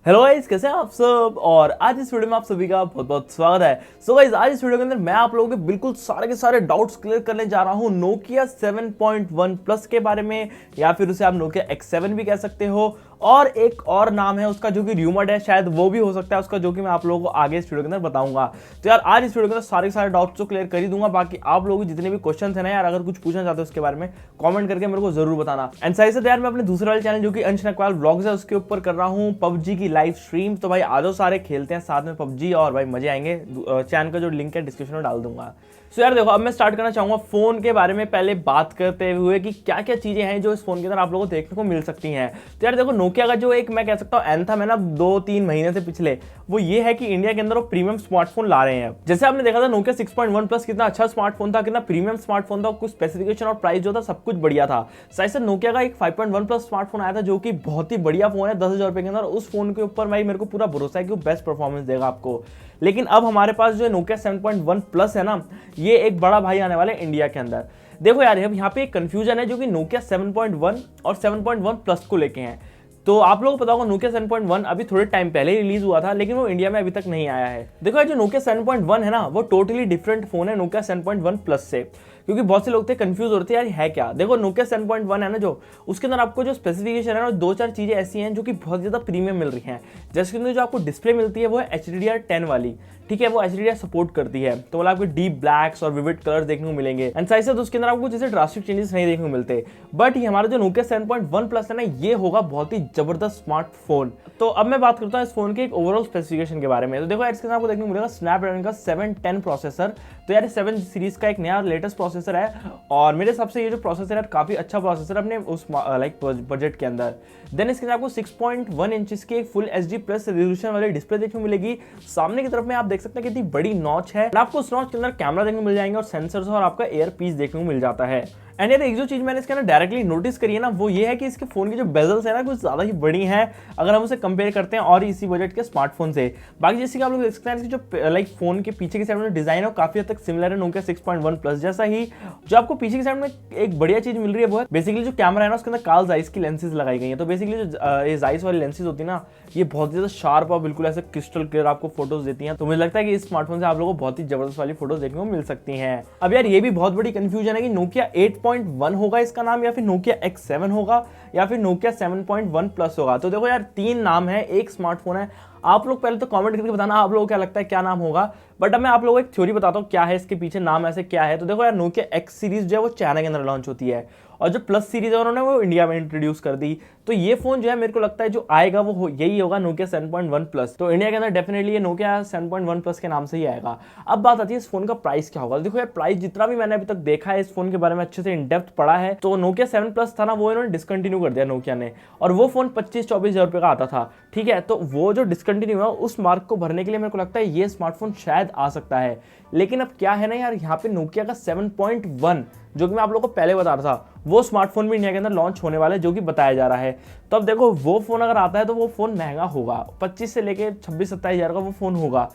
Hello guys, कैसे हैं आप सब। और आज इस वीडियो में आप सभी का बहुत बहुत स्वागत है। सो गाइस, आज इस वीडियो के अंदर मैं आप लोगों के बिल्कुल सारे के सारे डाउट्स क्लियर करने जा रहा हूं नोकिया 7.1 प्लस के बारे में, या फिर उसे आप नोकिया X7 भी कह सकते हो। और एक और नाम है उसका जो कि र्यूमर्ड है, शायद वो भी हो सकता है उसका, जो कि मैं आप लोगों को आगे इस वीडियो के अंदर बताऊंगा। तो यार आज इस वीडियो के अंदर सारे सारे डाउट्स तो क्लियर कर ही दूंगा। बाकी आप लोगों के जितने भी क्वेश्चन है ना यार, अगर कुछ पूछना चाहते हो उसके बारे में कमेंट करके मेरे को जरूर बताना। एंड साथ ही साथ यार मैं अपने दूसरे वाले चैनल जो कि अंश नकवाल व्लॉग्स है उसके ऊपर कर रहा हूँ पबजी की लाइव स्ट्रीम। तो भाई आ जाओ, सारे खेलते हैं साथ में पबजी और भाई मजे आएंगे। चैनल का जो लिंक है डिस्क्रिप्शन में डाल दूंगा। सो यार देखो, अब मैं स्टार्ट करना चाहूंगा फोन के बारे में पहले बात करते हुए कि क्या क्या चीजें हैं जो इस फोन के अंदर आप लोगों को देखने को मिल सकती हैं। तो यार देखो, नोकिया का जो एक मैं कह सकता हूँ एंथम है ना 2-3 महीने से पिछले, वो ये है कि इंडिया के अंदर वो प्रीमियम स्मार्टफोन ला रहे हैं। जैसे आपने देखा था नोकिया 6.1 प्लस कितना अच्छा स्मार्टफोन था, कितना प्रीमियम स्मार्टफोन था, कुछ स्पेसिफिकेशन और प्राइस जो था सब कुछ बढ़िया था। साथ ही नोकिया का एक 5.1 प्लस स्मार्टफोन आया था जो कि बहुत ही बढ़िया फोन है 10,000 रुपए के अंदर। उस फोन के ऊपर भाई मेरे को पूरा भरोसा है कि वो बेस्ट परफॉर्मेंस देगा आपको। लेकिन अब हमारे पास जो नोकिया 7.1 प्लस है ना, ये एक बड़ा भाई आने वाले इंडिया के अंदर। देखो यार, अब यहाँ पे एक कंफ्यूजन है जो कि नोकिया 7.1 और 7.1 प्लस को लेके हैं। तो आप लोगों को पता होगा नोकिया 7.1 अभी थोड़े टाइम पहले ही रिलीज हुआ था, लेकिन वो इंडिया में अभी तक नहीं आया है। देखो यार, जो नोकिया 7.1 है ना, वो टोटली डिफरेंट फोन है नोकिया 7.1 प्लस से, क्योंकि बहुत से लोग थे कंफ्यूज होते यार है क्या। देखो नोकिया 7.1 है ना, जो उसके अंदर आपको जो स्पेसिफिकेशन है ना, 2-4 चीजें ऐसी हैं जो कि बहुत ज्यादा प्रीमियम मिल रही हैं। जैसे कि जो आपको डिस्प्ले मिलती है वो है HDR10 वाली, ठीक है, वो HDR सपोर्ट करती है। तो मतलब आपको डीप ब्लैक्स और विविड कलर्स देखने को मिलेंगे। एंड साथ ही साथ उसके अंदर आपको जैसे ड्रास्टिक चेंजेस नहीं देखने को मिलते। बट ये हमारा जो नोकिया 7.1 प्लस है ना, ये होगा बहुत ही जबरदस्त स्मार्टफोन। तो अब मैं बात करता हूँ इस फोन के एक ओवरऑल स्पेसिफिकेशन के बारे में। तो देखो यार, इसके अंदर आपको देखने को मिलेगा स्नैपड्रैगन का 710 प्रोसेसर। तो यार 7 सीरीज का एक नया लेटेस्ट प्रोसेसर है, और मेरे हिसाब से ये जो प्रोसेसर है काफी अच्छा प्रोसेसर अपने उस लाइक बजट के अंदर। देन इसके अंदर आपको 6.1 इंचेस की एक फुल HD प्लस रेजोल्यूशन वाली डिस्प्ले देखने को मिलेगी। सामने की तरफ में आप देख सकते हैं कितनी बड़ी नॉच है। आपको उस नॉच के अंदर कैमरा देखने को मिल जाएंगे और सेंसर्स और आपका एयर पीस देखने को मिल जाता है। एंड यार एक जो चीज मैंने इसके अंदर डायरेक्टली नोटिस करी है ना, वो ये है कि इसके फोन की जो बेजल्स है ना कुछ ज्यादा ही बड़ी हैं अगर हम उसे कंपेयर करते हैं और इसी बजट के स्मार्टफोन से। बाकी जैसे कि आप लोग देख सकते हैं इसकी जो लाइक फोन के पीछे की साइड में डिजाइन है वो काफी हद तक सिमिलर है नोकिया 6.1 प्लस जैसा ही। जो आपको पीछे की साइड में एक बढ़िया चीज मिल रही है वो है बेसिकली जो कैमरा है ना, उसके अंदर कार्ल जाइस की लेंसेज लगाई गई है। तो बेसिकली जो जाइस वाली लेंसेज होती है ना, ये बहुत ज्यादा शार्प और बिल्कुल ऐसे क्रिस्टल क्लियर आपको फोटोज देती हैं। तो मुझे लगता है कि इस स्मार्टफोन से आप लोगों को बहुत ही जबरदस्त वाली फोटोज देखने को मिल सकती हैं। अब यार ये भी बहुत बड़ी कंफ्यूजन है कि नोकिया 8.1 होगा इसका नाम, या फिर नोकिया X7 होगा, या फिर नोकिया 7.1 प्लस होगा। तो देखो यार 3 नाम है, एक स्मार्टफोन है। आप लोग पहले तो कमेंट करके बताना आप लोगों को क्या लगता है क्या नाम होगा। बट अब मैं आप लोगों को एक थ्योरी बताता हूँ क्या है इसके पीछे नाम ऐसे क्या है। तो देखो यार, नोकिया X सीरीज जो है वो चाइना के अंदर लॉन्च होती है, और जो प्लस सीरीज है उन्होंने वो इंडिया में इंट्रोड्यूस कर दी। तो ये फोन जो है मेरे को लगता है जो आएगा वो यही होगा नोकिया 7.1 प्लस। तो इंडिया के अंदर डेफिनेटली ये नोकिया 7.1 प्लस के नाम से ही आएगा। अब बात आती है इस फोन का प्राइस क्या होगा। देखो यार, प्राइस जितना भी मैंने अभी तक देखा है इस फोन के बारे में अच्छे से इन डेप्थ पढ़ा है, तो नोकिया 7 प्लस था ना, वो इन्होंने डिसकंटिन्यू कर दिया नोकिया ने, और वो फोन 25-24 हजार रुपए का आता था, ठीक है। तो वो जो डिसकंटिन्यू है उस मार्क को भरने के लिए मेरे को लगता है ये स्मार्टफोन शायद आ सकता है। लेकिन अब क्या है ना यार, यहाँ पे नोकिया का 7.1 जो कि मैं आप लोगों को पहले बता रहा था, वो स्मार्टफोन भी इंडिया के अंदर लॉन्च होने वाला है जो कि बताया जा रहा है। तो अब देखो, वो फोन अगर आता है तो वो फोन महंगा होगा, 25 से लेके 26-27 हजार का वो फोन होगा।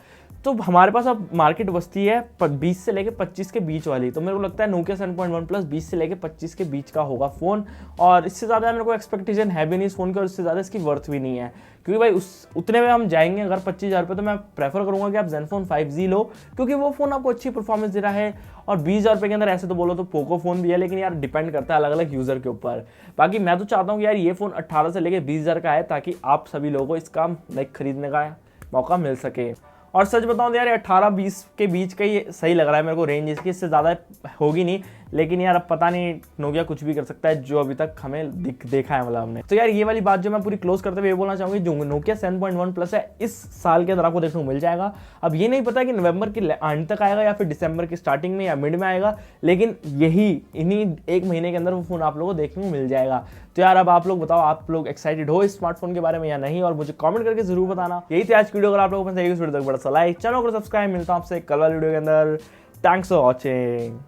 तो हमारे पास अब मार्केट बस्ती है 20 से लेके 25 के बीच वाली। तो मेरे को लगता है नोकिया 7.1 प्लस 20 से लेके 25 के बीच का होगा फोन, और इससे ज़्यादा मेरे को एक्सपेक्टेशन है भी नहीं इस फोन का, और इससे ज़्यादा इसकी वर्थ भी नहीं है। क्योंकि भाई उतने में हम जाएंगे अगर 25,000 रुपये, तो मैं प्रेफर करूंगा कि आप ज़ेनफोन 5G लो, क्योंकि वो फोन आपको अच्छी परफॉर्मेंस दे रहा है। और 20,000 रुपये के अंदर ऐसे तो बोलो तो पोको फोन भी है, लेकिन यार डिपेंड करता है अलग अलग यूज़र के ऊपर। बाकी मैं तो चाहता हूँ कि यार ये फोन 18 से लेके 20,000 का है, ताकि आप सभी लोगों को इसका लाइक खरीदने का मौका मिल सके। और सच बताऊं तो यार 18-20 के बीच का ये सही लग रहा है मेरे को रेंज इसकी, इससे ज़्यादा होगी नहीं। लेकिन यार अब पता नहीं, नोकिया कुछ भी कर सकता है जो अभी तक हमें देखा है मतलब हमने। तो यार ये वाली बात जो मैं पूरी क्लोज करते हुए ये बोलना चाहूँगी, जो नोकिया 7.1 प्लस है इस साल के अंदर आपको देखने को मिल जाएगा। अब ये नहीं पता कि नवंबर के एंड तक आएगा या फिर दिसंबर की स्टार्टिंग में या मिड में आएगा, लेकिन इन्हीं 1 महीने के अंदर वो फोन आप लोगों को देखने को मिल जाएगा। तो यार अब आप लोग बताओ, आप लोग एक्साइटेड हो इस स्मार्टफोन के बारे में या नहीं, और मुझे कमेंट करके जरूर बताना। यही थी आज की वीडियो। अगर आप लोगों को पसंद आई इस वीडियो तक बड़ा सा लाइक, चैनल को सब्सक्राइब। मिलता हूं आपसे कल वाली वीडियो के अंदर। Thanks for watching.